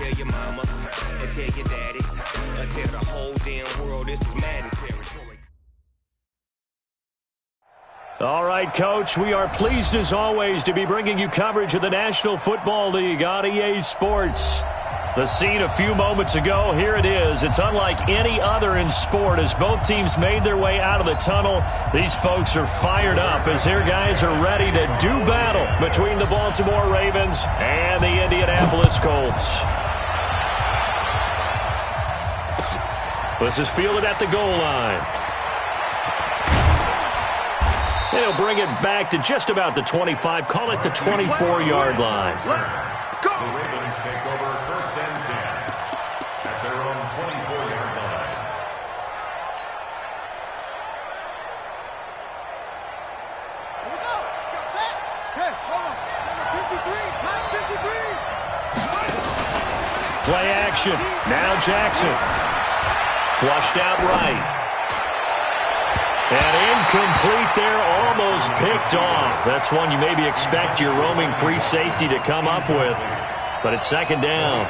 Tell your mama and tell your daddy. Tell the whole damn world this is Madden territory. All right, Coach, we are pleased as always to be bringing you coverage of the National Football League on EA Sports. The scene a few moments ago, here it is. It's unlike any other in sport as both teams made their way out of the tunnel. These folks are fired up as their guys are ready to do battle between the Baltimore Ravens and the Indianapolis Colts. This is fielded at the goal line. They'll bring it back to just about the 25, call it the 24-yard line. The Ravens take over first and 10 at their own 24-yard line. Here we go. Let's go. Set. Okay, hold on. Number 53. 53. Play action. Now Jackson. Flushed out right. And incomplete there, almost picked off. That's one you maybe expect your roaming free safety to come up with. But it's second down.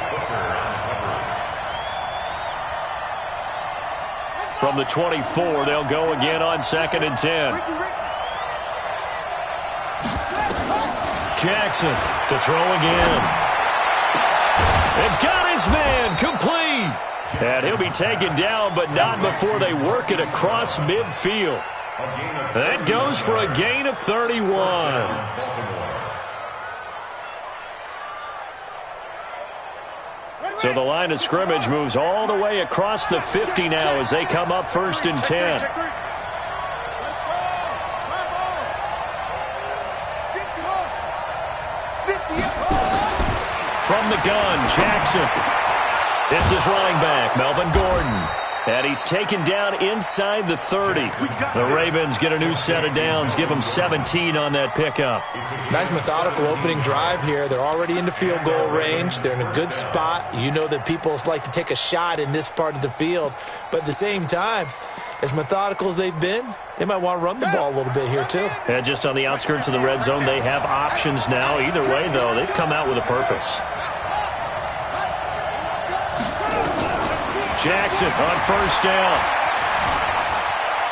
From the 24, they'll go again on second and 10. Jackson to throw again. And got his man complete. And he'll be taken down, but not before they work it across midfield. That goes for a gain of 31. So the line of scrimmage moves all the way across the 50 now as they come up first and 10. From the gun, Jackson. It's his running back, Melvin Gordon. And he's taken down inside the 30. The Ravens get a new set of downs, give them 17 on that pickup. Nice methodical opening drive here. They're already into field goal range. They're in a good spot. You know that people like to take a shot in this part of the field. But at the same time, as methodical as they've been, they might want to run the ball a little bit here too. And just on the outskirts of the red zone, they have options now. Either way, though, they've come out with a purpose. Jackson on first down.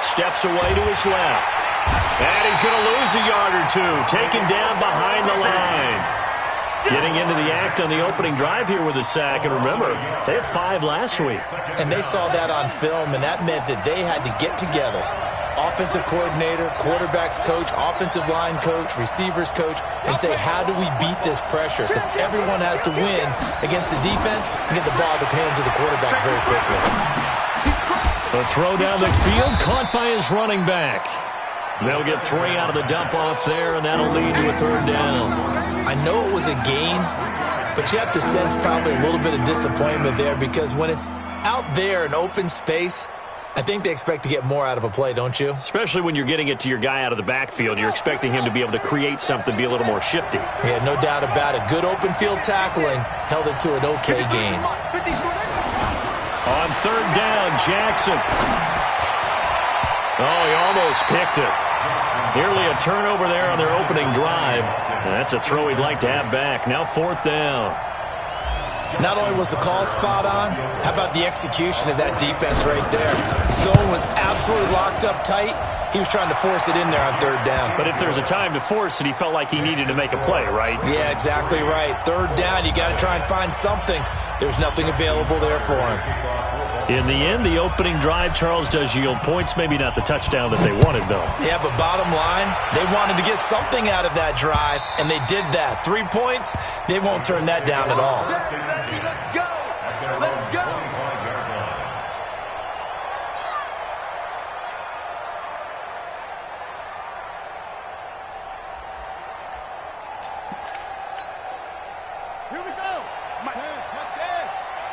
Steps away to his left. And he's going to lose a yard or two. Taken down behind the line. Getting into the act on the opening drive here with a sack. And remember, they had 5 last week. And they saw that on film, and that meant that they had to get together. Offensive coordinator, quarterback's coach, offensive line coach, receivers coach, and say, how do we beat this pressure? Because everyone has to win against the defense and get the ball in the hands of the quarterback very quickly. The throw down the field, caught by his running back. They'll get 3 out of the dump-off there, and that'll lead to a third down. I know it was a gain, but you have to sense probably a little bit of disappointment there because when it's out there in open space, I think they expect to get more out of a play, don't you? Especially when you're getting it to your guy out of the backfield. You're expecting him to be able to create something, be a little more shifty. Yeah, no doubt about it. Good open field tackling held it to an okay gain. On third down, Jackson. Oh, he almost picked it. Nearly a turnover there on their opening drive. And that's a throw he'd like to have back. Now fourth down. Not only was the call spot on, how about the execution of that defense right there? Zone was absolutely locked up tight. He was trying to force it in there on third down. But if there's a time to force it, he felt like he needed to make a play, right? Yeah, exactly right. Third down, you got to try and find something. There's nothing available there for him. In the end, the opening drive, Charles, does yield points. Maybe not the touchdown that they wanted, though. Yeah, but bottom line, they wanted to get something out of that drive, and they did that. 3 points, they won't turn that down at all. Let's go. Let's go. Here we go. My hands, let's go.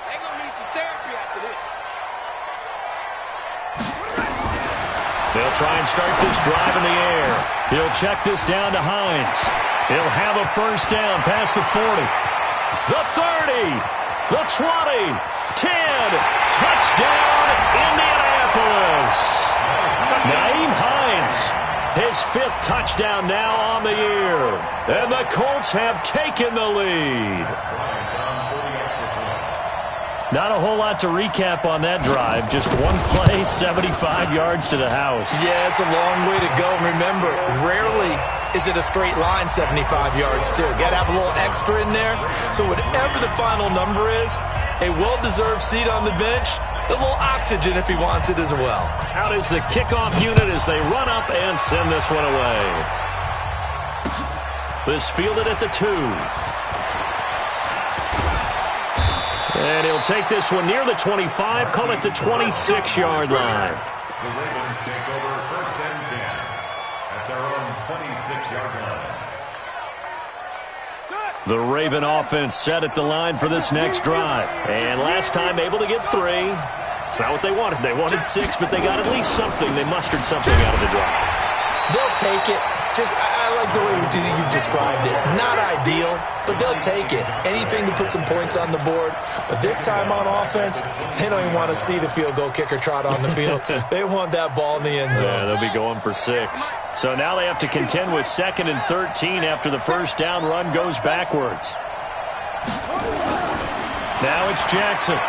They're going to need some therapy after this. They'll try and start this drive in the air. He'll check this down to Hines. He'll have a first down past the 40. The 30. The 20. 10. Touchdown, Indianapolis. Nyheim Hines, his 5th touchdown now on the year. And the Colts have taken the lead. Not a whole lot to recap on that drive. Just one play, 75 yards to the house. Yeah, it's a long way to go. Remember, rarely is it a straight line 75 yards, too. Got to have a little extra in there. So whatever the final number is, a well-deserved seat on the bench, a little oxygen if he wants it as well. Out is the kickoff unit as they run up and send this one away. This fielded at the 2. And he'll take this one near the 25, call it the 26-yard line. The Ravens take over 1st and 10 at their own 26-yard line. The Raven offense set at the line for this next drive. And last time able to get 3. It's not what they wanted. They wanted 6, but they got at least something. They mustered something out of the drive. They'll take it. I like the way you described it. Not ideal, but they'll take it. Anything to put some points on the board. But this time on offense, they don't even want to see the field goal kicker trot on the field. They want that ball in the end zone. Yeah, they'll be going for 6. So now they have to contend with 2nd and 13 after the first down run goes backwards. Now it's Jackson.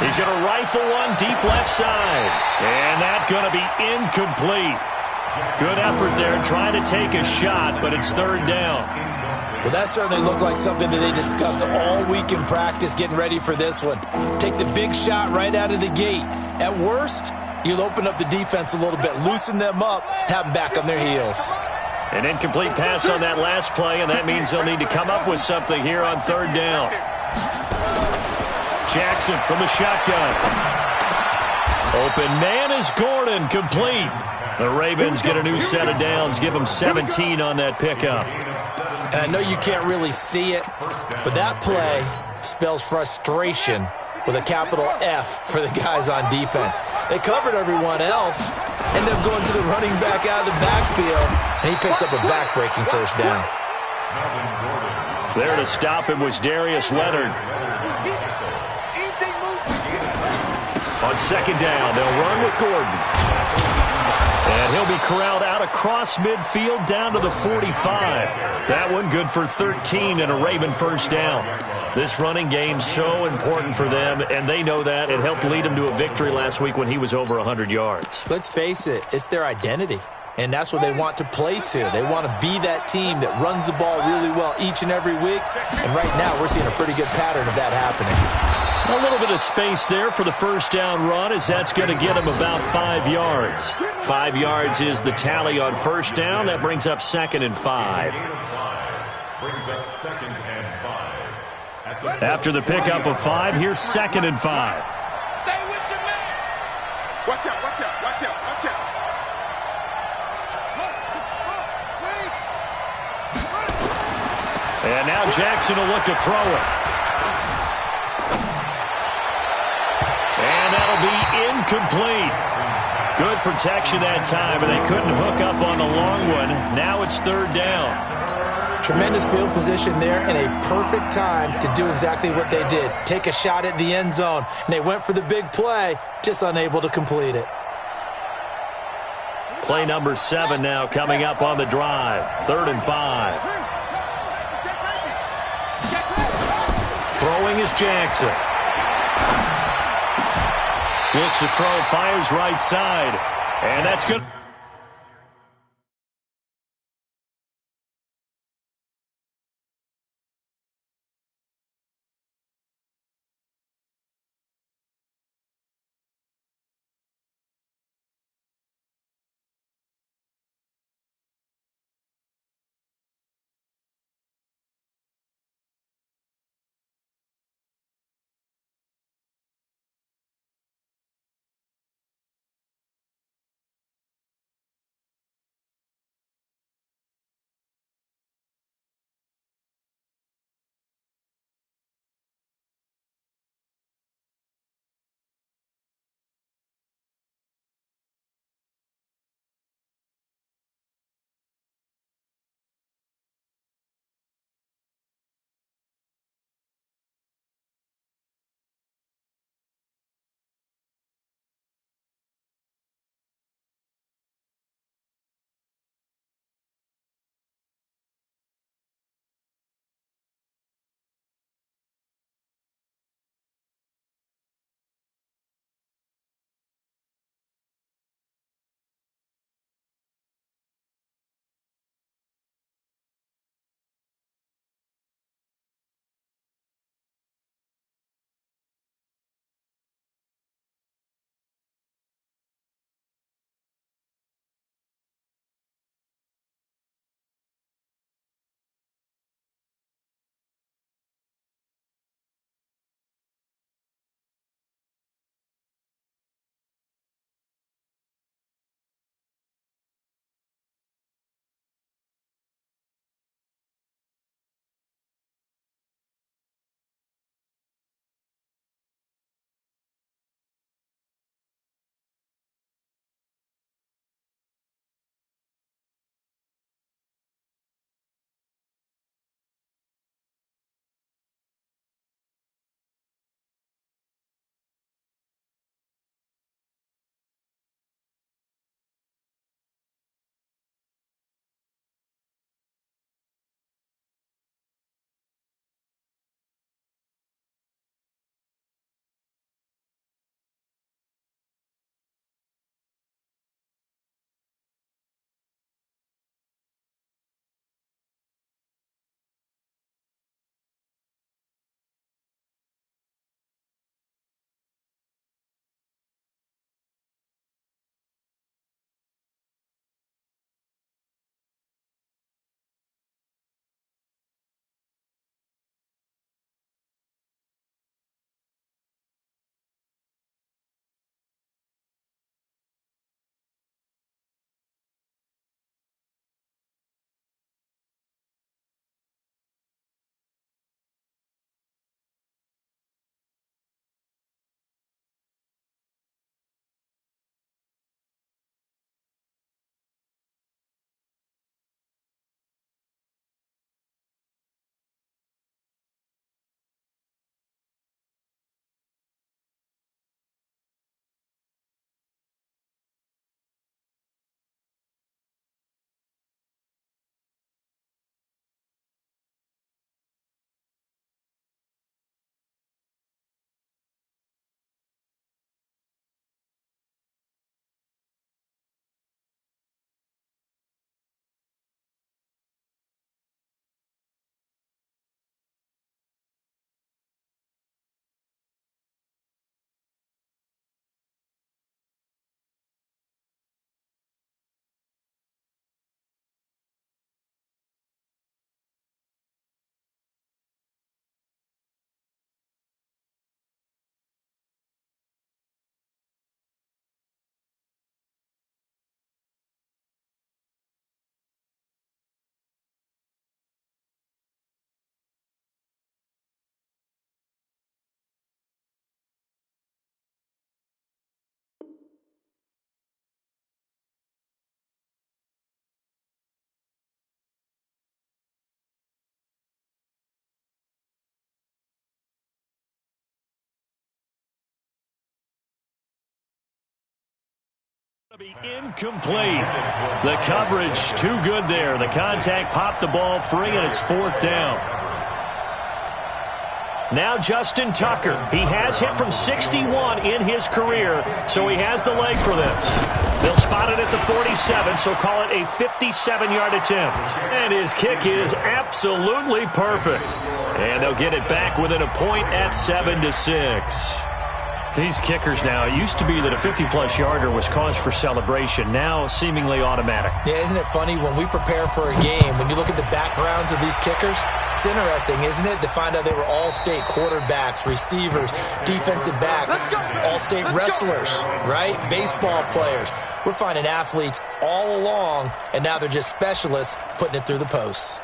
He's going to rifle one deep left side. And that's going to be incomplete. Good effort there trying to take a shot, but it's 3rd down. Well, that certainly looked like something that they discussed all week in practice getting ready for this one. Take the big shot right out of the gate. At worst, you'll open up the defense a little bit, loosen them up, have them back on their heels. An incomplete pass on that last play, and that means they'll need to come up with something here on 3rd down. Jackson from the shotgun. Open man is Gordon, complete. The Ravens get a new set of downs, give them 17 on that pickup. And I know you can't really see it, but that play spells frustration with a capital F for the guys on defense. They covered everyone else, end up going to the running back out of the backfield, and he picks up a back-breaking 1st down. There to stop him was Darius Leonard. On 2nd down, they'll run with Gordon. And he'll be corralled out across midfield down to the 45. That one good for 13 and a Raven 1st down. This running game so important for them, and they know that. It helped lead them to a victory last week when he was over 100 yards. Let's face it, it's their identity. And that's what they want to play to. They want to be that team that runs the ball really well each and every week. And right now, we're seeing a pretty good pattern of that happening. A little bit of space there for the 1st down run, as that's going to get them about 5 yards. 5 yards is the tally on 1st down. That brings up 2nd and 5. Brings up 2nd and 5. After the pickup of 5, here's 2nd and 5. Stay with your man. Watch out, watch out, watch out, watch out. And now Jackson will look to throw it. And that'll be incomplete. Good protection that time, but they couldn't hook up on the long one. Now it's 3rd down. Tremendous field position there and a perfect time to do exactly what they did. Take a shot at the end zone. And they went for the big play, just unable to complete it. Play number 7 now coming up on the drive. 3rd and 5. Throwing is Jackson. Looks to throw, fires right side. And that's good. Incomplete. The coverage too good there. The contact popped the ball free, and it's 4th down. Now Justin Tucker. He has hit from 61 in his career, so he has the leg for this. They'll spot it at the 47, so call it a 57-yard attempt. And his kick is absolutely perfect. And they'll get it back within a point at 7-6. These kickers now, it used to be that a 50-plus yarder was cause for celebration. Now, seemingly automatic. Yeah, isn't it funny? When we prepare for a game, when you look at the backgrounds of these kickers, it's interesting, isn't it, to find out they were all-state quarterbacks, receivers, defensive backs, all-state wrestlers, right? Baseball players. We're finding athletes all along, and now they're just specialists putting it through the posts.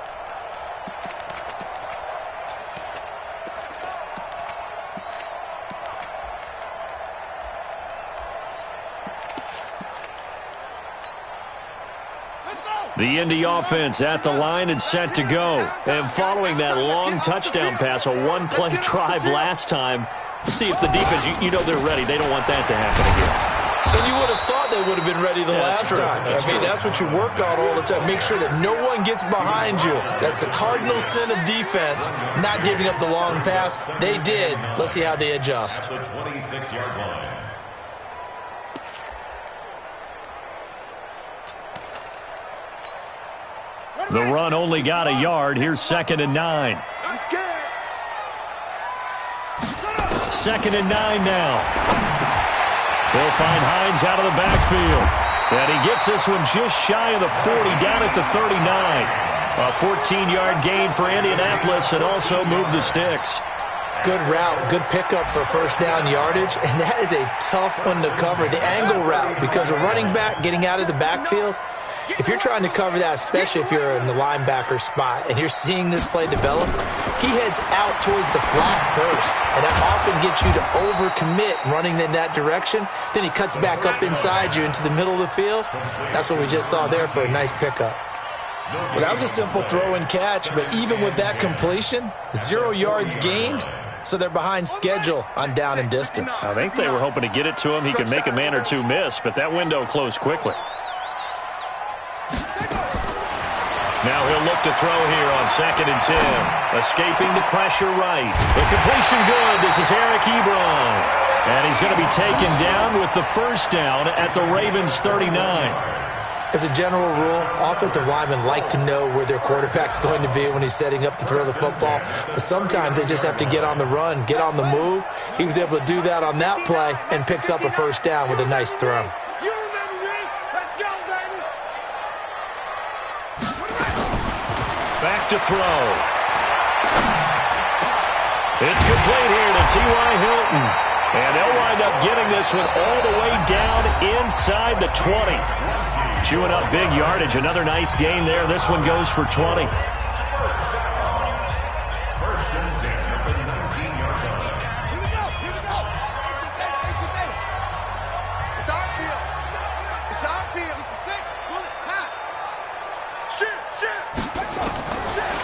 The Indy offense at the line and set to go. And following that long touchdown pass, a one-play drive last time, see if the defense, you know they're ready. They don't want that to happen again. And you would have thought they would have been ready the last time. That's what you work on all the time. Make sure that no one gets behind you. That's the cardinal sin of defense, not giving up the long pass. They did. Let's see how they adjust. The 26-yard line. The run only got a yard. Here's 2nd and 9. 2nd and 9 now. They'll find Hines out of the backfield. And he gets this one just shy of the 40, down at the 39. A 14-yard gain for Indianapolis, and also move the sticks. Good route, good pickup for first down yardage, and that is a tough one to cover. The angle route, because a running back getting out of the backfield, if you're trying to cover that, especially if you're in the linebacker spot and you're seeing this play develop, he heads out towards the flat first, and that often gets you to overcommit running in that direction. Then he cuts back up inside you into the middle of the field. That's what we just saw there for a nice pickup. Well, that was a simple throw and catch, but even with that completion, 0 yards gained, so they're behind schedule on down and distance. I think they were hoping to get it to him. He could make a man or two miss, but that window closed quickly. Now he'll look to throw here on 2nd and 10. Escaping the pressure right. The completion good. This is Eric Ebron. And he's going to be taken down with the first down at the Ravens 39. As a general rule, offensive linemen like to know where their quarterback's going to be when he's setting up to throw the football. But sometimes they just have to get on the run, get on the move. He was able to do that on that play and picks up a first down with a nice throw. Back to throw. It's complete here to T.Y. Hilton. And they'll wind up getting this one all the way down inside the 20. Chewing up big yardage. Another nice gain there. This one goes for 20.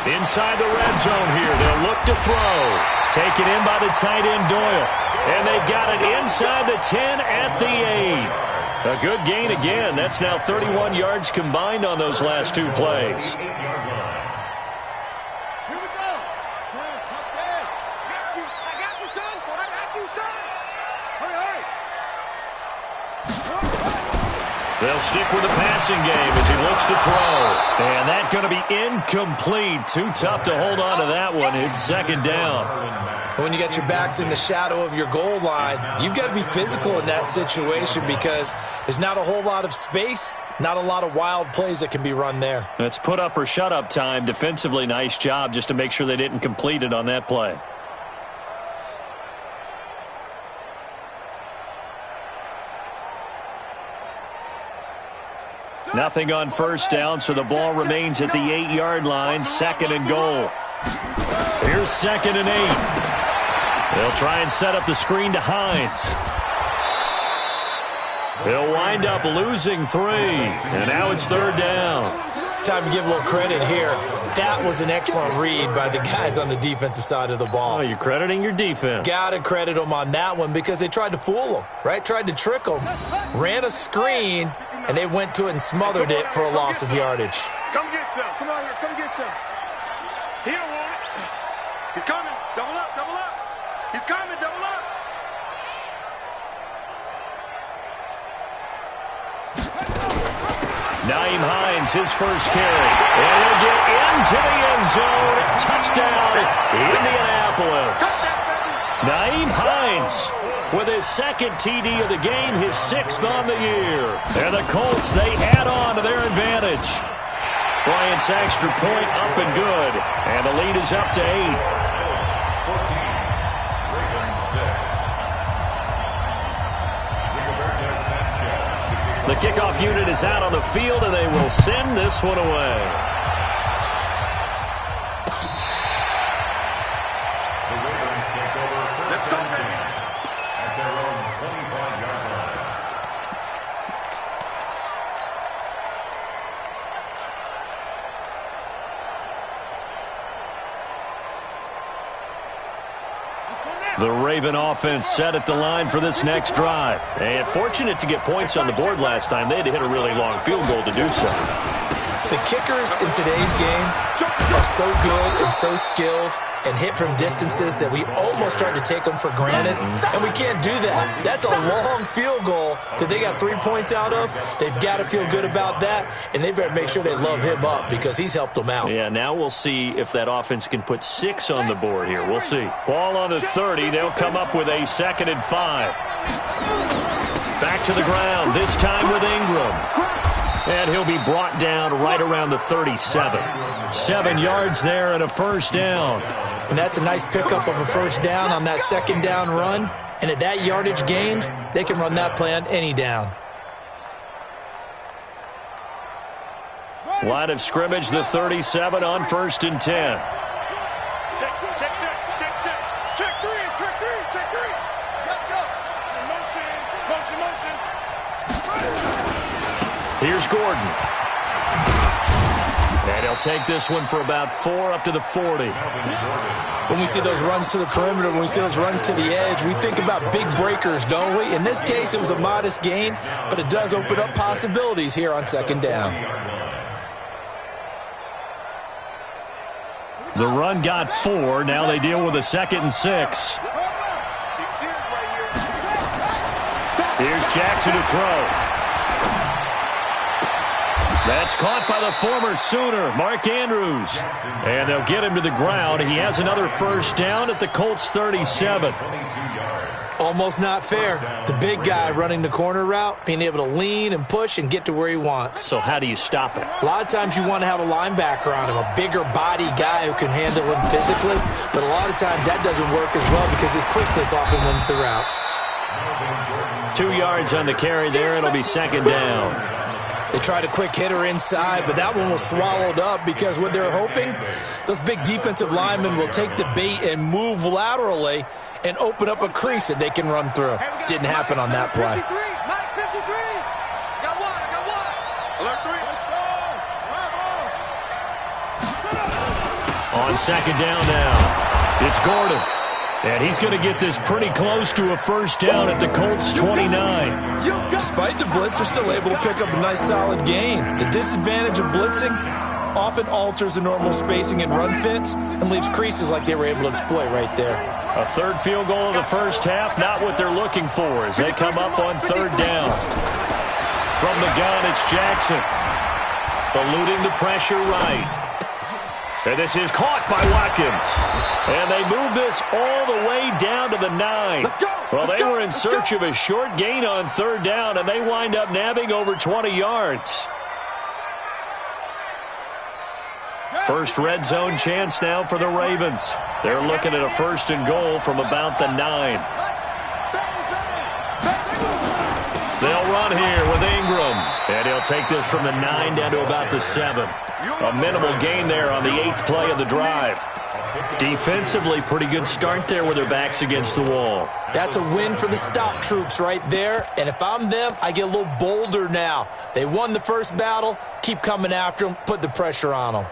Inside the red zone here. They'll look to throw. Taken in by the tight end, Doyle. And they've got it inside the 10 at the 8. A good gain again. That's now 31 yards combined on those last two plays. Here we go. Touchdown. I got you, son. I got you, son. Hurry. They'll stick with the passing game as he looks to throw. And that's going to be incomplete. Too tough to hold on to that one. It's 2nd down. When you got your backs in the shadow of your goal line, you've got to be physical in that situation because there's not a whole lot of space, not a lot of wild plays that can be run there. That's put up or shut up time. Defensively, nice job just to make sure they didn't complete it on that play. Nothing on first down, so the ball remains at the 8-yard line. 2nd and goal. Here's 2nd and 8. They'll try and set up the screen to Hines. He'll wind up losing 3. And now it's 3rd down. time to give a little credit here. That was an excellent read by the guys on the defensive side of the ball. Oh, you're crediting your defense. Got to credit them on that one because they tried to fool them, right? Tried to trick them, ran a screen, and they went to it and smothered it for a loss of yardage. Come get some. Come on here. Come get some. He don't want it. He's coming. Double up. Double up. He's coming. Double up. Naeem Hines, his first carry. And he'll get into the end zone. Touchdown, Indianapolis. Naeem Hines with his second TD of the game, his 6th on the year. And the Colts, they add on to their advantage. Bryant's extra point up and good. And the lead is up to 8. The kickoff unit is out on the field, and they will send this one away. The Ravens take over first and 10 at their own 25-yard line. The Raven offense set at the line for this next drive. And fortunate to get points on the board last time. They had to hit a really long field goal to do so. The kickers in today's game are so good and so skilled and hit from distances that we almost start to take them for granted, and we can't do that. That's a long field goal that they got 3 points out of. They've got to feel good about that, and they better make sure they love him up because he's helped them out. Yeah, now we'll see if that offense can put 6 on the board here. We'll see. Ball on the 30. They'll come up with a 2nd and 5. Back to the ground, this time with Ingram. And he'll be brought down right around the 37. 7 yards there and a first down. And that's a nice pickup of a first down on that 2nd down run. And at that yardage gained, they can run that play on any down. Line of scrimmage, the 37 on 1st and 10. Check 3. Let's go. Motion. Here's Gordon. And he'll take this one for about 4 up to the 40. When we see those runs to the perimeter, when we see those runs to the edge, we think about big breakers, don't we? In this case, it was a modest gain, but it does open up possibilities here on 2nd down. The run got 4. Now they deal with a 2nd and 6. Here's Jackson to throw. That's caught by the former Sooner, Mark Andrews. And they'll get him to the ground. He has another first down at the Colts 37. Almost not fair. The big guy running the corner route, being able to lean and push and get to where he wants. So how do you stop it? A lot of times you want to have a linebacker on him, a bigger body guy who can handle him physically. But a lot of times that doesn't work as well because his quickness often wins the route. 2 yards on the carry there. It'll be 2nd down. They tried a quick hitter inside, but that one was swallowed up because what they're hoping, those big defensive linemen will take the bait and move laterally and open up a crease that they can run through. Didn't happen on that play. 53. Mike, 53. I got one. Alert 3. On 2nd down now, it's Gordon. And he's going to get this pretty close to a first down at the Colts 29. Despite the blitz, they're still able to pick up a nice solid gain. The disadvantage of blitzing often alters the normal spacing and run fits and leaves creases like they were able to exploit right there. A 3rd field goal of the first half, not what they're looking for as they come up on 3rd down. From the gun, it's Jackson. Eluding the pressure right. And this is caught by Watkins. And they move this all the way down to the 9. Well, they were in search of a short gain on 3rd down, and they wind up nabbing over 20 yards. First red zone chance now for the Ravens. They're looking at a 1st and goal from about the 9. They'll run here with Ingram. And he'll take this from the 9 down to about the 7. A minimal gain there on the 8th play of the drive. Defensively, pretty good start there with their backs against the wall. That's a win for the stop troops right there. And if I'm them, I get a little bolder now. They won the first battle. Keep coming after them. Put the pressure on them.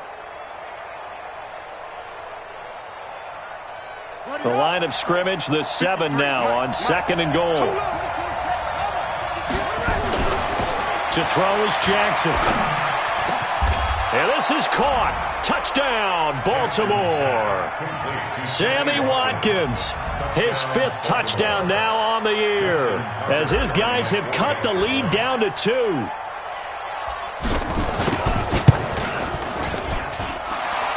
The line of scrimmage, the 7 now on 2nd and goal. To throw is Jackson. And this is caught. Touchdown, Baltimore. Sammy Watkins, his 5th touchdown now on the year, as his guys have cut the lead down to 2.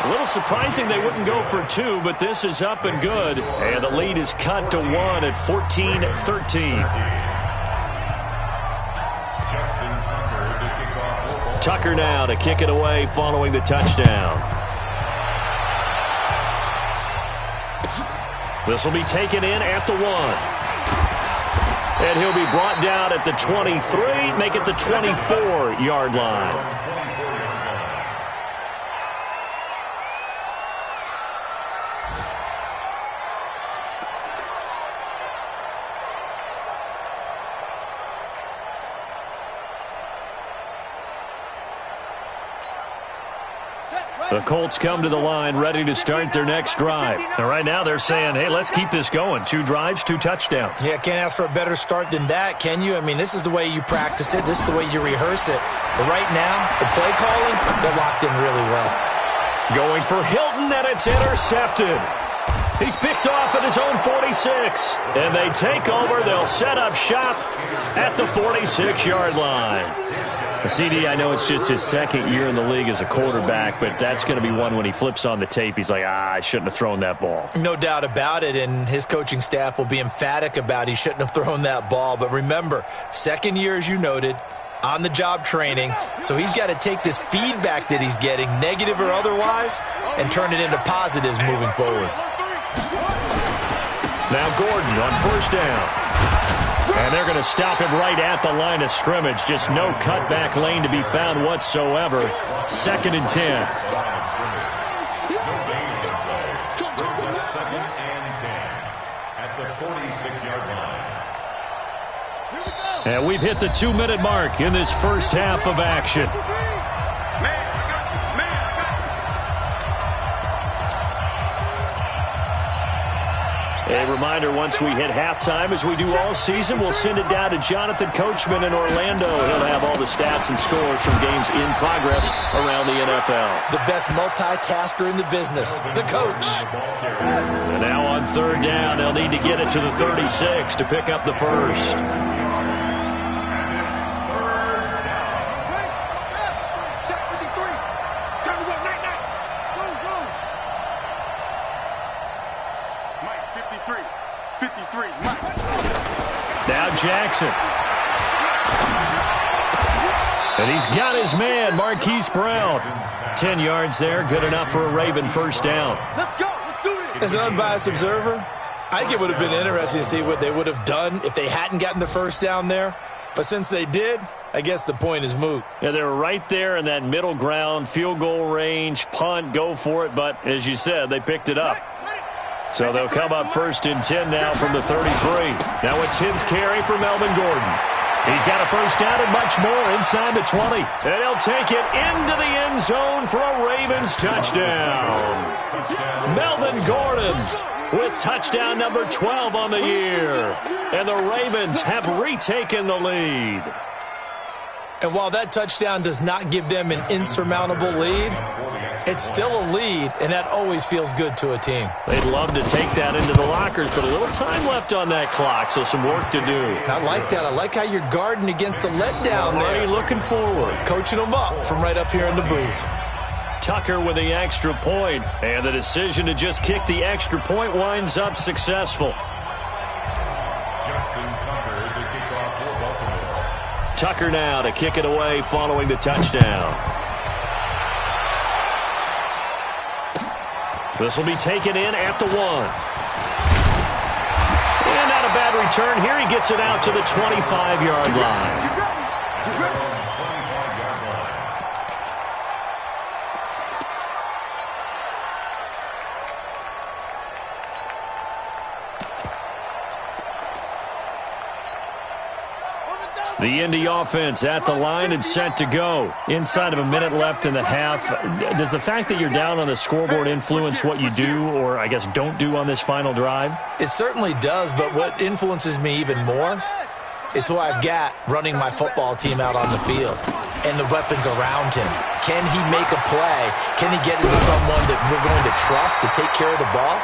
A little surprising they wouldn't go for 2, but this is up and good. And the lead is cut to 1 at 14-13. Tucker now to kick it away following the touchdown. This will be taken in at the 1. And he'll be brought down at the 23, make it the 24-yard line. The Colts come to the line ready to start their next drive. And right now they're saying, hey, let's keep this going. 2 drives, 2 touchdowns. Yeah, can't ask for a better start than that, can you? I mean, this is the way you practice it. This is the way you rehearse it. But right now, the play calling, they're locked in really well. Going for Hilton, and it's intercepted. He's picked off at his own 46. And they take over. They'll set up shop at the 46-yard line. CD, I know it's just his 2nd year in the league as a quarterback, but that's going to be one when he flips on the tape. He's like, I shouldn't have thrown that ball. No doubt about it, and his coaching staff will be emphatic about he shouldn't have thrown that ball. But remember, 2nd year, as you noted, on-the-job training, so he's got to take this feedback that he's getting, negative or otherwise, and turn it into positives moving forward. Now Gordon on 1st down. And they're going to stop him right at the line of scrimmage. Just no cutback lane to be found whatsoever. 2nd and 10. And we've hit the 2-minute mark in this first half of action. A reminder, once we hit halftime, as we do all season, we'll send it down to Jonathan Coachman in Orlando. He'll have all the stats and scores from games in progress around the NFL. The best multitasker in the business, the coach. And now on 3rd down, they'll need to get it to the 36 to pick up the first. Now Jackson. And he's got his man, Marquise Brown. 10 yards there, good enough for a Raven first down. Let's go. Let's do this. As an unbiased observer, I think it would have been interesting to see what they would have done if they hadn't gotten the first down there. But since they did, I guess the point is moot. Yeah, they were right there in that middle ground, field goal range, punt, go for it. But as you said, they picked it up. So they'll come up 1st and 10 now from the 33. Now a 10th carry for Melvin Gordon. He's got a first down and much more inside the 20. And he'll take it into the end zone for a Ravens touchdown. Melvin Gordon with touchdown number 12 on the year. And the Ravens have retaken the lead. And while that touchdown does not give them an insurmountable lead, it's still a lead, and that always feels good to a team. They'd love to take that into the lockers, but a little time left on that clock, so some work to do. I like that. I like how you're guarding against a letdown there. Already looking forward. Coaching them up from right up here in the booth. Tucker with the extra point, and the decision to just kick the extra point winds up successful. Tucker now to kick it away following the touchdown. This will be taken in at the 1. And not a bad return here. He gets it out to the 25-yard line. The Indy offense at the line and set to go. Inside of a minute left in the half. Does the fact that you're down on the scoreboard influence what you do, or I guess don't do on this final drive? It certainly does, but what influences me even more is who I've got running my football team out on the field and the weapons around him. Can he make a play? Can he get into someone that we're going to trust to take care of the ball?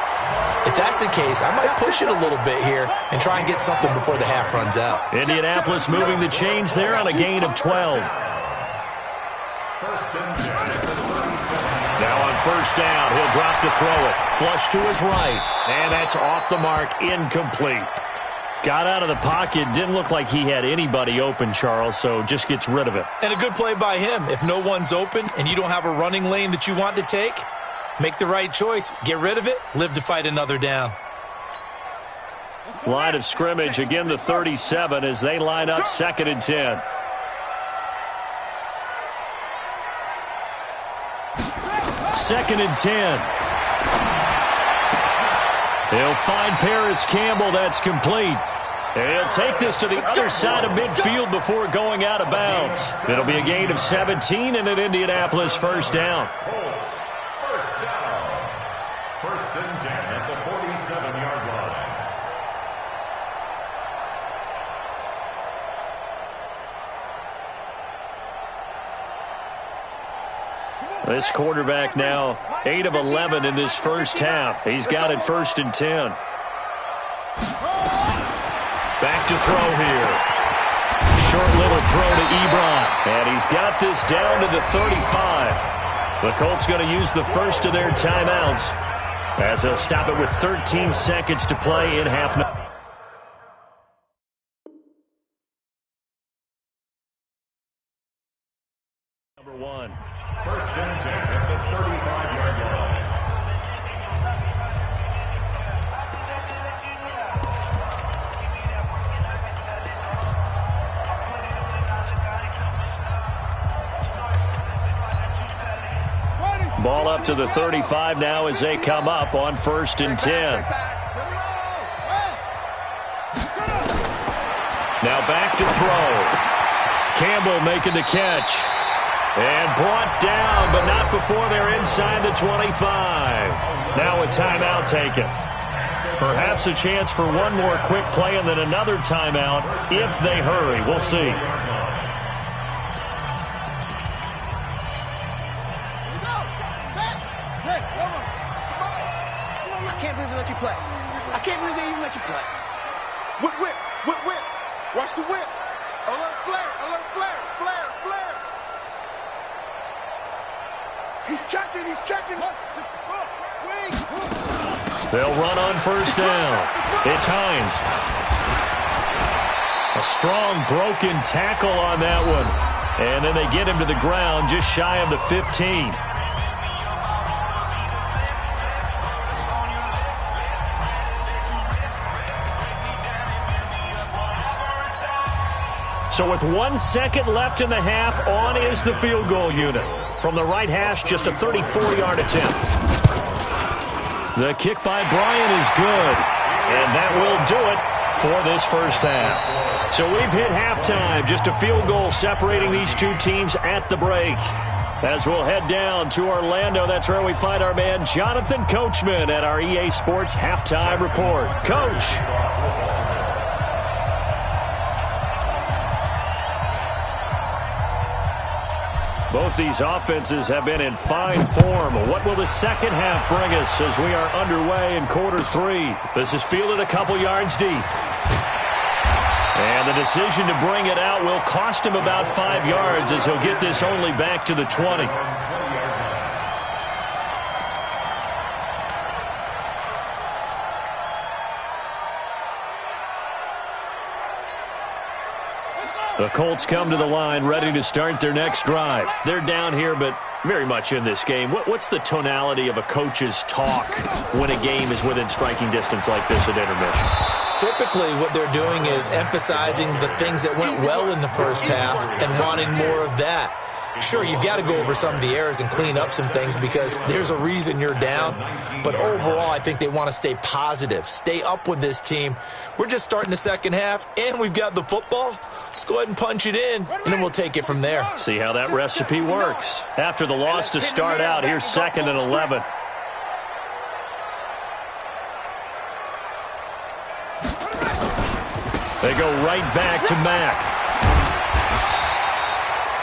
If that's the case, I might push it a little bit here and try and get something before the half runs out. Indianapolis moving the chains there on a gain of 12. Now on first down, he'll drop to throw it. Flush to his right, and that's off the mark, incomplete. Got out of the pocket, didn't look like he had anybody open, Charles, so just gets rid of it. And a good play by him. If no one's open and you don't have a running lane that you want to take, make the right choice. Get rid of it. Live to fight another down. Line of scrimmage, again the 37 as they line up 2nd and 10. Second and 10. He'll find Paris Campbell. That's complete. He'll take this to the other side of midfield before going out of bounds. It'll be a gain of 17 and an Indianapolis first down. First down. 1st and 10 at the 47-yard line. This quarterback now 8 of 11 in this first half. He's got it 1st and 10. Back to throw here. Short little throw to Ebron. And he's got this down to the 35. The Colts going to use the first of their timeouts as they'll stop it with 13 seconds to play in half. Number 1. 1st and 10 at the 35-yard line. Ball up to the 35 now as they come up on 1st and 10. Now back to throw. Campbell making the catch. And brought down, but not before they're inside the 25. Now a timeout taken. Perhaps a chance for one more quick play and then another timeout if they hurry. We'll see. I can't believe they let you play. I can't believe they even let you play. Whip, whip, whip, whip. Watch the whip. Alert flare, alert flare, flare, flare. He's checking, he's checking. They'll run on first down. It's Hines. A strong broken tackle on that one. And then they get him to the ground just shy of the 15. So with 1 second left in the half, on is the field goal unit. From the right hash, just a 34-yard attempt. The kick by Bryant is good. And that will do it for this first half. So we've hit halftime. Just a field goal separating these two teams at the break. As we'll head down to Orlando, that's where we find our man Jonathan Coachman at our EA Sports Halftime Report. Coach. Both these offenses have been in fine form. What will the second half bring us as we are underway in quarter 3? This is fielded a couple yards deep. And the decision to bring it out will cost him about 5 yards as he'll get this only back to the 20. The Colts come to the line ready to start their next drive. They're down here, but very much in this game. What's the tonality of a coach's talk when a game is within striking distance like this at intermission? Typically, what they're doing is emphasizing the things that went well in the first half and wanting more of that. Sure, you've got to go over some of the errors and clean up some things because there's a reason you're down. But overall, I think they want to stay positive, stay up with this team. We're just starting the second half, and we've got the football. Let's go ahead and punch it in, and then we'll take it from there. See how that recipe works. After the loss to start out, here's 2nd and 11. They go right back to Mack.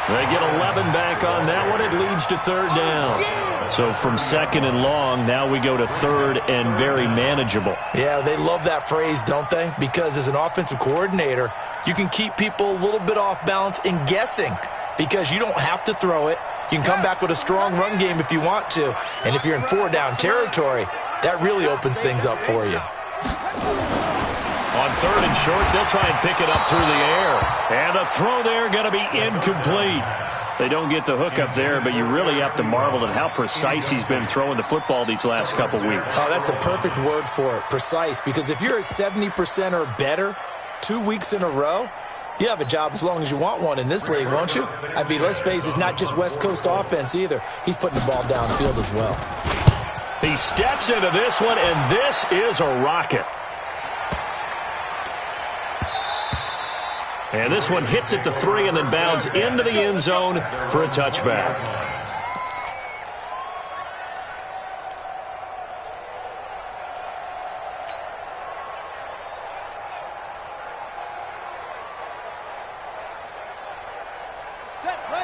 They get 11 back on that one. It leads to 3rd down. So from 2nd and long, now we go to 3rd and very manageable. Yeah, they love that phrase, don't they? Because as an offensive coordinator, you can keep people a little bit off balance and guessing because you don't have to throw it. You can come back with a strong run game if you want to. And if you're in 4-down territory, that really opens things up for you. On 3rd and short, they'll try and pick it up through the air. And the throw there going to be incomplete. They don't get the hook up there, but you really have to marvel at how precise he's been throwing the football these last couple weeks. Oh, that's a perfect word for it, precise. Because if you're at 70% or better 2 weeks in a row, you have a job as long as you want one in this league, won't you? I mean, let's face it, it's not just West Coast offense either. He's putting the ball downfield as well. He steps into this one, and this is a rocket. And this one hits at the 3 and then bounds into the end zone for a touchback.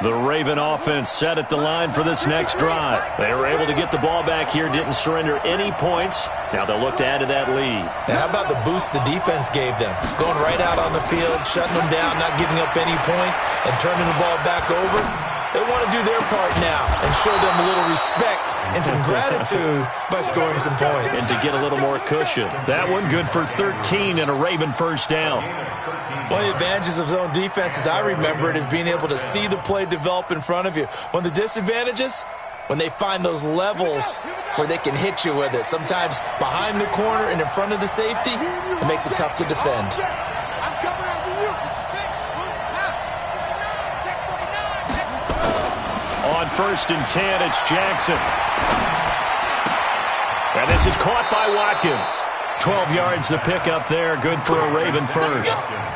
The Raven offense set at the line for this next drive. They were able to get the ball back here, didn't surrender any points. Now they'll look to add to that lead. Now, how about the boost the defense gave them? Going right out on the field, shutting them down, not giving up any points, and turning the ball back over. They want to do their part now and show them a little respect and some gratitude by scoring some points. And to get a little more cushion. That one good for 13 and a Raven 1st down. One of the advantages of zone defense, as I remember it, is being able to see the play develop in front of you. One of the disadvantages, when they find those levels where they can hit you with it, sometimes behind the corner and in front of the safety, it makes it tough to defend. On 1st and 10, it's Jackson. And this is caught by Watkins. 12 yards the pickup there, good for a Raven 1st.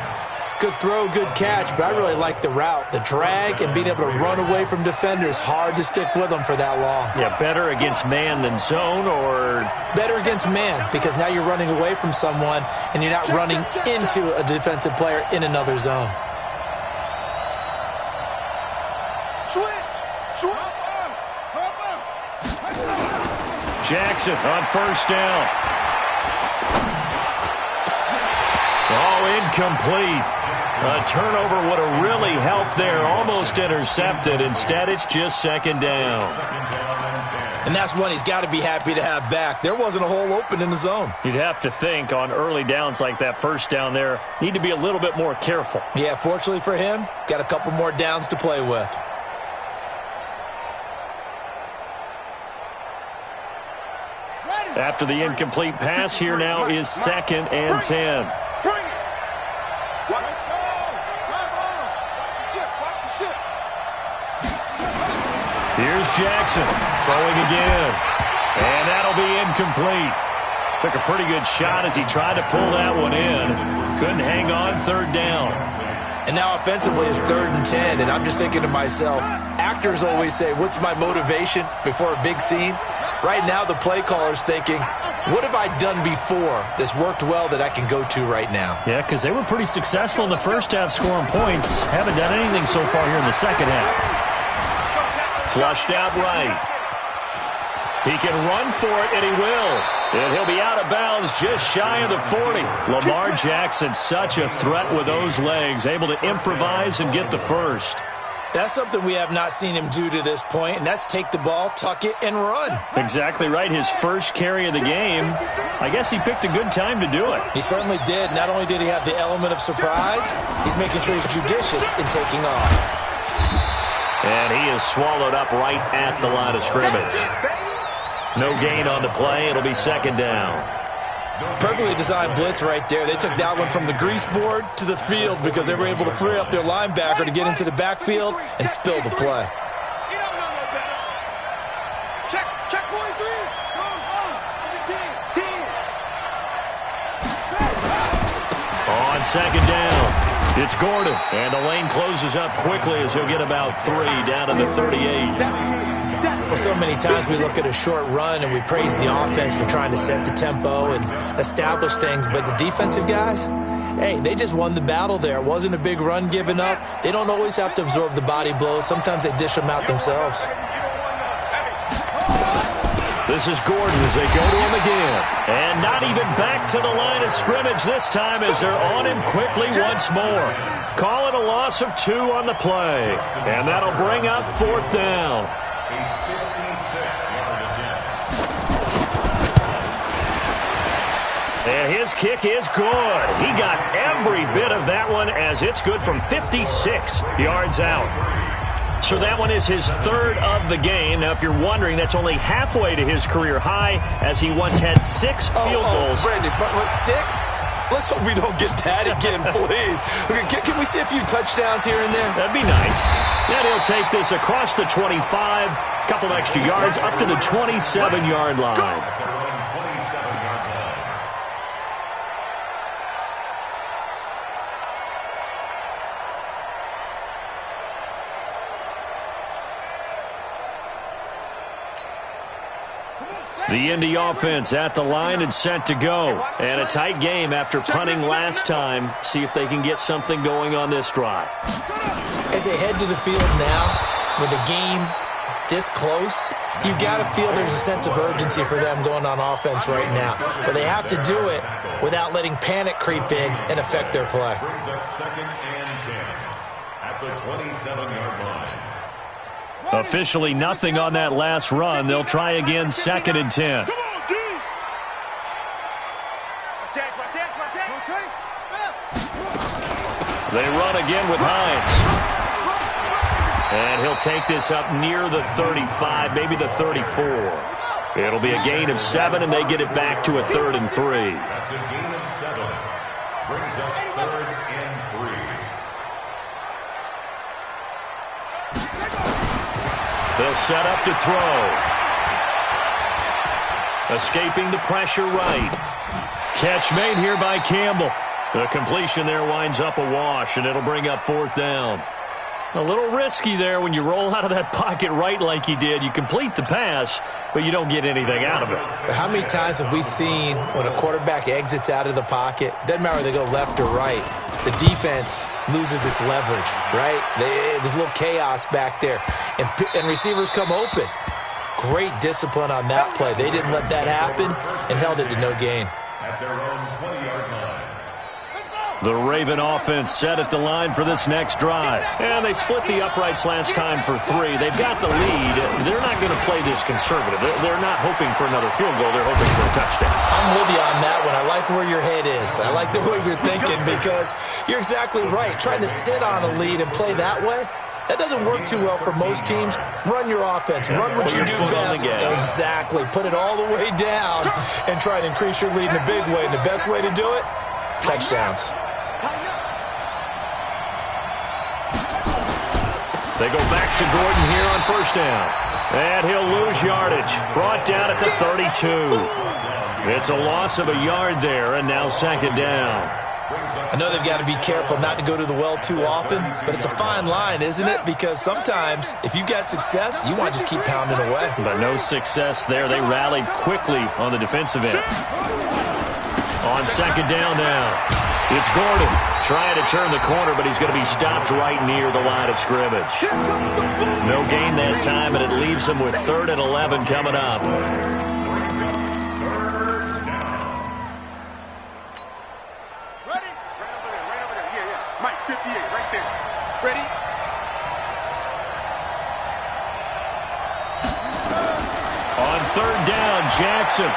Good throw, good catch, but I really like the route. The drag and being able to run away from defenders, hard to stick with them for that long. Yeah, better against man than zone, or? Better against man, because now you're running away from someone and you're not running into a defensive player in another zone. Jackson on 1st down. Oh, incomplete. A turnover would have really helped there. Almost intercepted. Instead, it's just 2nd down. And that's one he's got to be happy to have back. There wasn't a hole open in the zone. You'd have to think on early downs like that 1st down there, need to be a little bit more careful. Yeah, fortunately for him, got a couple more downs to play with. After the incomplete pass, here now is 2nd and 10. Here's Jackson throwing again. And that'll be incomplete. Took a pretty good shot as he tried to pull that one in. Couldn't hang on, 3rd down. And now offensively it's 3rd and 10, and I'm just thinking to myself, actors always say, what's my motivation before a big scene? Right now the play caller's thinking, what have I done before that's worked well that I can go to right now? Yeah, because they were pretty successful in the 1st half scoring points. Haven't done anything so far here in the 2nd half. Flushed out right. He can run for it, and he will. And he'll be out of bounds just shy of the 40. Lamar Jackson, such a threat with those legs, able to improvise and get the 1st. That's something we have not seen him do to this point, and that's take the ball, tuck it, and run. Exactly right. His 1st carry of the game. I guess he picked a good time to do it. He certainly did. Not only did he have the element of surprise, he's making sure he's judicious in taking off. And he is swallowed up right at the line of scrimmage. No gain on the play. It'll be 2nd down. Perfectly designed blitz right there. They took that one from the grease board to the field because they were able to free up their linebacker to get into the backfield and spill the play. on second down. It's Gordon, and the lane closes up quickly as he'll get about 3 down to the 38. Well, so many times we look at a short run and we praise the offense for trying to set the tempo and establish things, but the defensive guys, hey, they just won the battle there. It wasn't a big run given up. They don't always have to absorb the body blows. Sometimes they dish them out themselves. This is Gordon as they go to him again. And not even back to the line of scrimmage this time as they're on him quickly once more. Call it a loss of 2 on the play. And that'll bring up 4th down. And his kick is good. He got every bit of that one as it's good from 56 yards out. So that one is his 3rd of the game. Now, if you're wondering, that's only halfway to his career high as he once had 6 field goals. Brandon, but 6? Let's hope we don't get that again, please. Can we see a few touchdowns here and there? That'd be nice. And he'll take this across the 25, couple extra yards, up to the 27-yard line. The Indy offense at the line and set to go. And a tight game after punting last time. See if they can get something going on this drive. As they head to the field now, with the game this close, you've got to feel there's a sense of urgency for them going on offense right now. But they have to do it without letting panic creep in and affect their play. Brings up 2nd and 10 at the 27-yard line. Officially nothing on that last run. They'll try again 2nd and 10. They run again with Hines. And he'll take this up near the 35, maybe the 34. It'll be a gain of 7, and they get it back to a 3rd and 3. That's a gain of 7. Brings up 3rd and 3. They'll set up to throw. Escaping the pressure right. Catch made here by Campbell. The completion there winds up a wash, and it'll bring up 4th down. A little risky there when you roll out of that pocket right like you did. You complete the pass, but you don't get anything out of it. How many times have we seen when a quarterback exits out of the pocket, doesn't matter whether they go left or right, the defense loses its leverage, right? There's a little chaos back there, and receivers come open. Great discipline on that play. They didn't let that happen and held it to no gain. At their own 20-yard line. The Raven offense set at the line for this next drive. And they split the uprights last time for 3. They've got the lead. They're not going to play this conservative. They're not hoping for another field goal. They're hoping for a touchdown. I'm with you on that one. I like where your head is. I like the way you're thinking because you're exactly right. Trying to sit on a lead and play that way, that doesn't work too well for most teams. Run your offense. Run what you do best. Exactly. Put it all the way down and try to increase your lead in a big way. And the best way to do it, touchdowns. They go back to Gordon here on 1st down. And he'll lose yardage. Brought down at the 32. It's a loss of a yard there, and now 2nd down. I know they've got to be careful not to go to the well too often, but it's a fine line, isn't it? Because sometimes, if you've got success, you want to just keep pounding away. But no success there. They rallied quickly on the defensive end. On 2nd down now. It's Gordon trying to turn the corner, but he's going to be stopped right near the line of scrimmage. No gain that time, and it leaves him with 3rd and 11 coming up. Ready? Right over there. Yeah. Mike, 58, right there. Ready? On 3rd down, Jackson.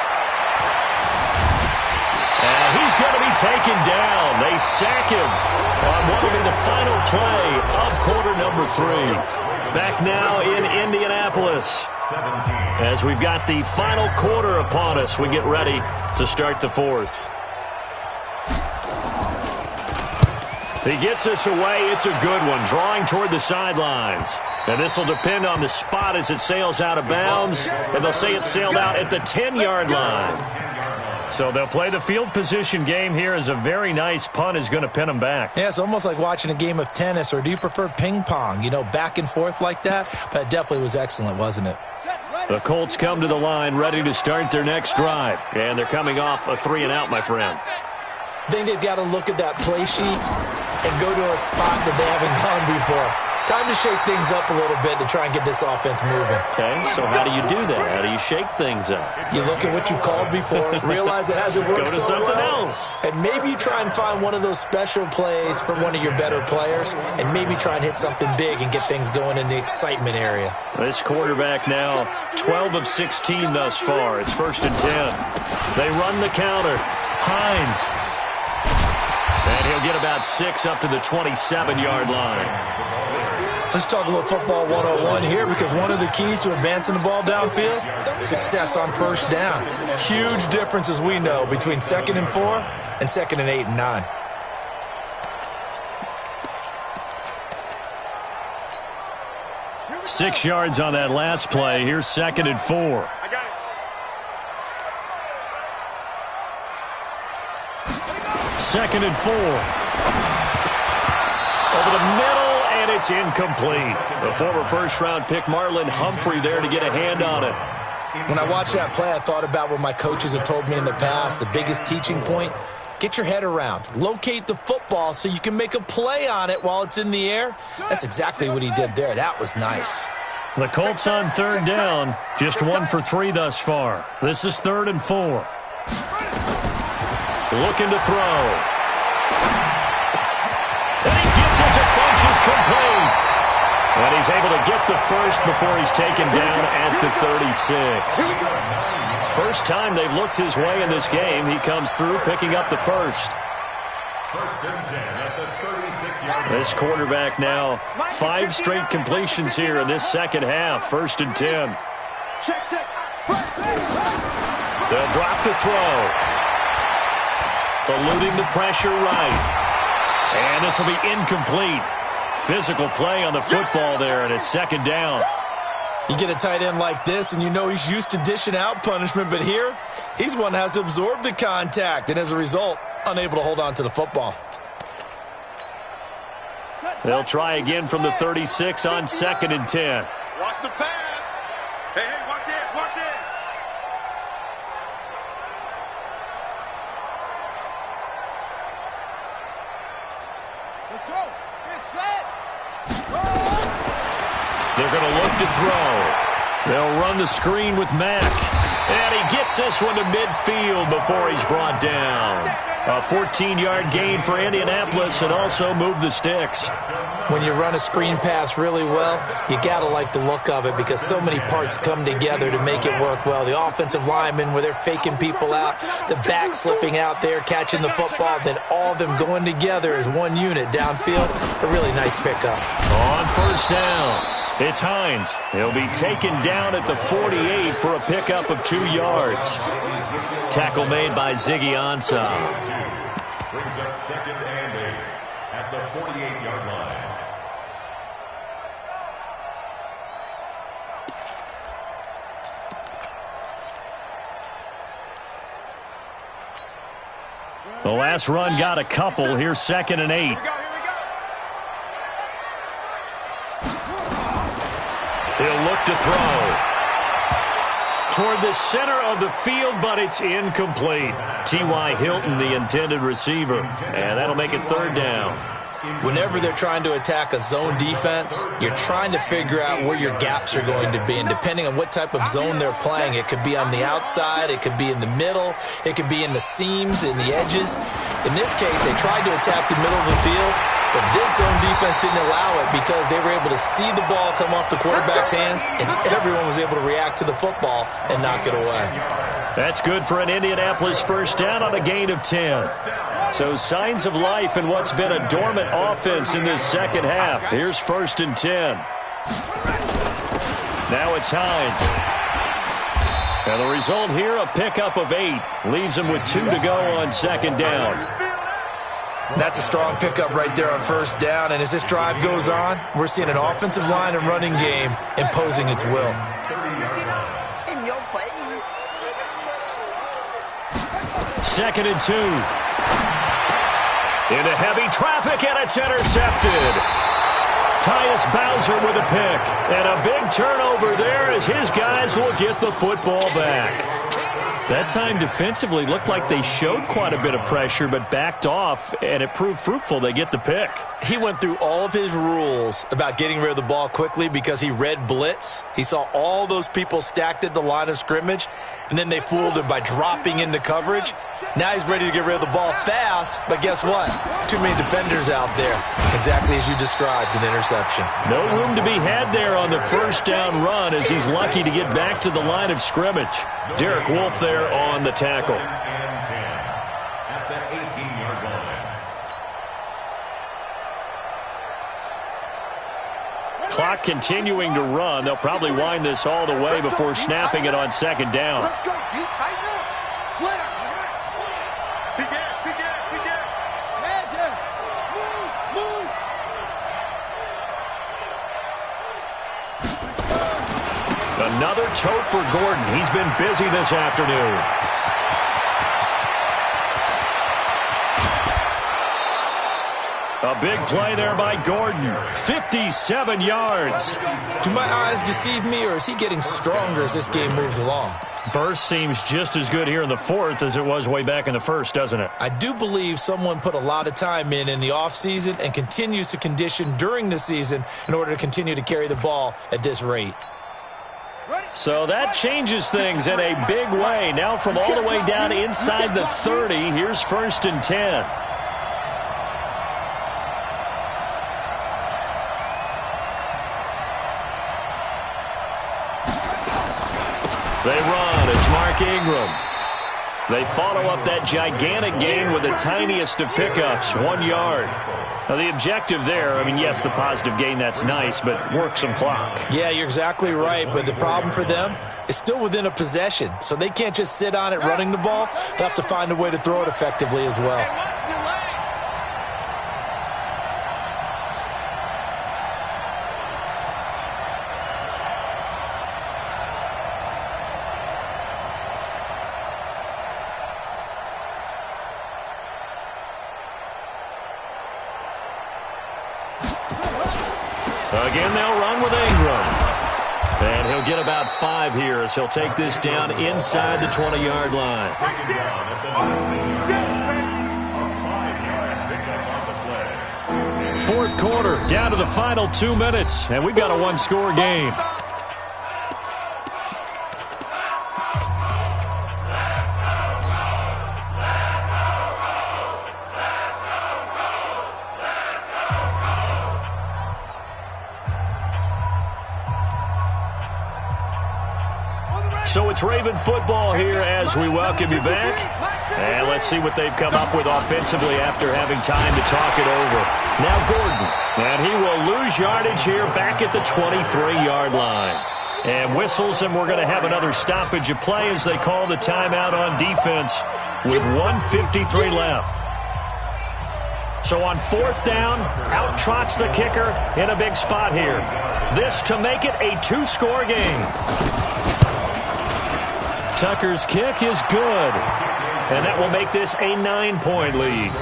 And he's going to be taken down. They sack him on what will be the final play of quarter number 3. Back now in Indianapolis. As we've got the final quarter upon us, we get ready to start the 4th. He gets us away. It's a good one, drawing toward the sidelines. And this will depend on the spot as it sails out of bounds. And they'll say it sailed out at the 10-yard line. So they'll play the field position game here as a very nice punt is going to pin them back. Yeah, it's almost like watching a game of tennis, or do you prefer ping pong? You know, back and forth like that? But it definitely was excellent, wasn't it? The Colts come to the line ready to start their next drive. And thee are coming off a 3-and-out, my friend. I think they've got to look at that play sheet and go to a spot that they haven't gone before. Time to shake things up a little bit to try and get this offense moving. Okay, so how do you do that? How do you shake things up? You look at what you called before, realize it hasn't worked Go to so something well, else. and maybe you try and find one of those special plays from one of your better players, and maybe try and hit something big and get things going in the excitement area. This quarterback now 12 of 16 thus far. It's 1st and 10. They run the counter. Hines. And he'll get about 6 up to the 27-yard line. Let's talk a little football 101 here, because one of the keys to advancing the ball downfield, success on first down. Huge difference, as we know, between 2nd and 4 and 2nd and 8 and 9. Six yards on that last play. Here's 2nd and 4. I got it. 2nd and 4. Over the middle, and it's incomplete. The former first-round pick Marlon Humphrey there to get a hand on it. When I watched that play, I thought about what my coaches have told me in the past. The biggest teaching point, get your head around. Locate the football so you can make a play on it while it's in the air. That's exactly what he did there. That was nice. The Colts on 3rd down. Just 1 for 3 thus far. This is 3rd and 4. Looking to throw. And he gets it to Funches complete. And he's able to get the first before he's taken down at the 36. First time they've looked his way in this game. He comes through picking up the first. 1st and 10 at the 36-yard line. This quarterback now 5 straight completions here in this second half. 1st and 10. Check. They'll drop the throw. Eluding the pressure right. And this will be incomplete. Physical play on the football there, and it's 2nd down. You get a tight end like this, and you know he's used to dishing out punishment, but here, he's one that has to absorb the contact, and as a result, unable to hold on to the football. They'll try again from the 36 on 2nd and 10. Watch the pass. Hey, watch it. Let's go. Get set. They're going to look to throw. They'll run the screen with Mack. And he gets this one to midfield before he's brought down. A 14-yard gain for Indianapolis, and also move the sticks. When you run a screen pass really well, you got to like the look of it, because so many parts come together to make it work well. The offensive linemen, where they're faking people out, the back slipping out there, catching the football, then all of them going together as one unit downfield. A really nice pickup. On 1st down, it's Hines. He'll be taken down at the 48 for a pickup of 2 yards. Tackle made by Ziggy Ansah. Brings up 2nd and 8 at the 48-yard line. The last run got a couple. Here's 2nd and 8. He'll look to throw. Toward the center of the field, but it's incomplete. T.Y. Hilton, the intended receiver. And that'll make it 3rd down. Whenever they're trying to attack a zone defense, you're trying to figure out where your gaps are going to be. And depending on what type of zone they're playing, it could be on the outside, it could be in the middle, it could be in the seams, in the edges. In this case, they tried to attack the middle of the field, but this zone defense didn't allow it because they were able to see the ball come off the quarterback's hands, and everyone was able to react to the football and knock it away. That's good for an Indianapolis first down on a gain of 10. So signs of life in what's been a dormant offense in this second half. Here's 1st and 10. Now it's Hines. And the result here, a pickup of 8. Leaves him with 2 to go on 2nd down. That's a strong pickup right there on 1st down. And as this drive goes on, we're seeing an offensive line and running game imposing its will. In your face. 2nd and 2. Into heavy traffic, and it's intercepted. Tyus Bowser with a pick. And a big turnover there as his guys will get the football back. That time defensively looked like they showed quite a bit of pressure but backed off, and it proved fruitful. They get the pick. He went through all of his rules about getting rid of the ball quickly because he read blitz. He saw all those people stacked at the line of scrimmage, and then they fooled him by dropping into coverage. Now he's ready to get rid of the ball fast, but guess what? Too many defenders out there. Exactly as you described, an interception. No room to be had there on the first down run as he's lucky to get back to the line of scrimmage. Derek Wolfe there on the tackle. At the 18-yard line. Clock continuing to run. They'll probably wind this all the way before snapping it on 2nd down. Let's go, D. Tighten up. Slam. Begin. Magic. Move. Another tote for Gordon. He's been busy this afternoon. A big play there by Gordon. 57 yards. Do my eyes deceive me, or is he getting stronger as this game moves along? Burst seems just as good here in the 4th as it was way back in the 1st, doesn't it? I do believe someone put a lot of time in the offseason and continues to condition during the season in order to continue to carry the ball at this rate. So that changes things in a big way. Now from all the way down inside the 30, here's 1st and 10. They run. It's Mark Ingram. They follow up that gigantic gain with the tiniest of pickups, 1 yard. Now, the objective there, I mean, yes, the positive gain, that's nice, but work some clock. Yeah, you're exactly right, but the problem for them is still within a possession, so they can't just sit on it running the ball. They'll have to find a way to throw it effectively as well. Again, they'll run with Ingram. And he'll get about 5 here as he'll take this down inside the 20-yard line. Taken down at the 19-yard line. A 5-yard pickup on the play. 4th quarter, down to the final 2 minutes, and we've got a one-score game. So it's Raven football here as we welcome you back. And let's see what they've come up with offensively after having time to talk it over. Now Gordon, and he will lose yardage here back at the 23-yard line. And whistles, and we're going to have another stoppage of play as they call the timeout on defense with 1:53 left. So on 4th down, out trots the kicker in a big spot here. This to make it a 2-score game. Tucker's kick is good, and that will make this a 9-point lead.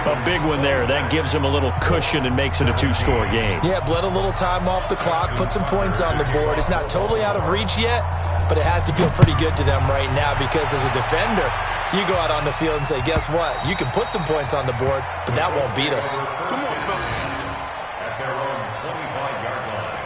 A big one there. That gives them a little cushion and makes it a 2-score game. Yeah, bled a little time off the clock, put some points on the board. It's not totally out of reach yet, but it has to feel pretty good to them right now because as a defender, you go out on the field and say, guess what? You can put some points on the board, but that won't beat us. At their own 25-yard line.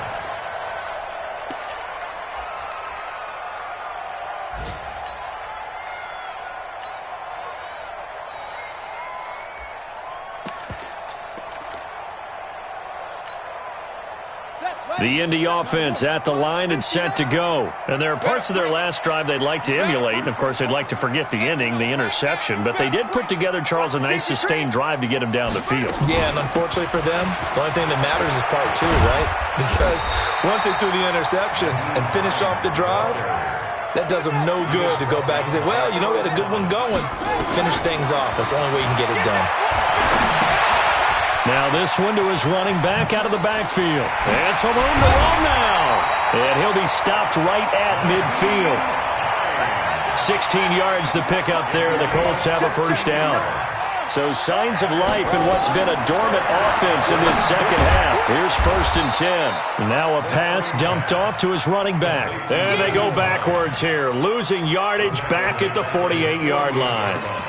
The Indy offense at the line and set to go. And there are parts of their last drive they'd like to emulate. And, of course, they'd like to forget the ending, the interception. But they did put together, Charles, a nice sustained drive to get him down the field. Yeah, and unfortunately for them, the only thing that matters is part 2, right? Because once they threw the interception and finished off the drive, that does them no good to go back and say, well, you know, we had a good one going. Finish things off. That's the only way you can get it done. Now this one to his running back out of the backfield. And some room to run now. And he'll be stopped right at midfield. 16 yards to pick up there. The Colts have a first down. So signs of life in what's been a dormant offense in this second half. Here's 1st and 10. Now a pass dumped off to his running back. And they go backwards here, losing yardage back at the 48-yard line.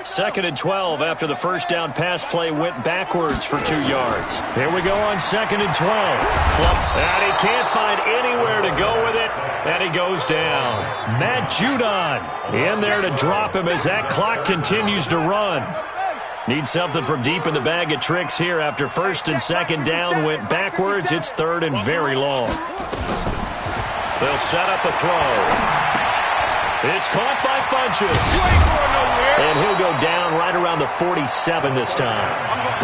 Second and 12 after the first down pass play went backwards for 2 yards. Here we go on 2nd and 12. Flop, and he can't find anywhere to go with it, and he goes down. Matt Judon in there to drop him as that clock continues to run. Need something from deep in the bag of tricks here after 1st and 2nd down went backwards. It's 3rd and very long. They'll set up a throw. It's caught by Funches. And he'll go down right around the 47 this time.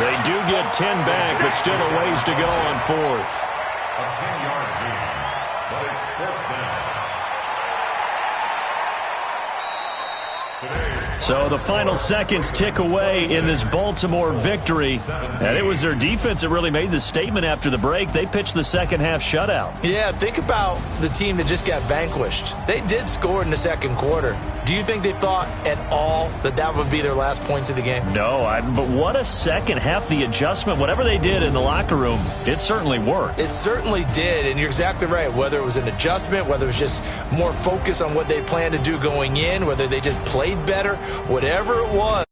They do get 10 back, but still a ways to go on 4th. A 10-yard gain, but it's 4th down. So the final seconds tick away in this Baltimore victory. And it was their defense that really made the statement after the break. They pitched the second half shutout. Yeah, think about the team that just got vanquished. They did score in the second quarter. Do you think they thought at all that that would be their last points of the game? No, but what a second half. The adjustment, whatever they did in the locker room, it certainly worked. It certainly did, and you're exactly right. Whether it was an adjustment, whether it was just more focus on what they planned to do going in, whether they just played better, whatever it was.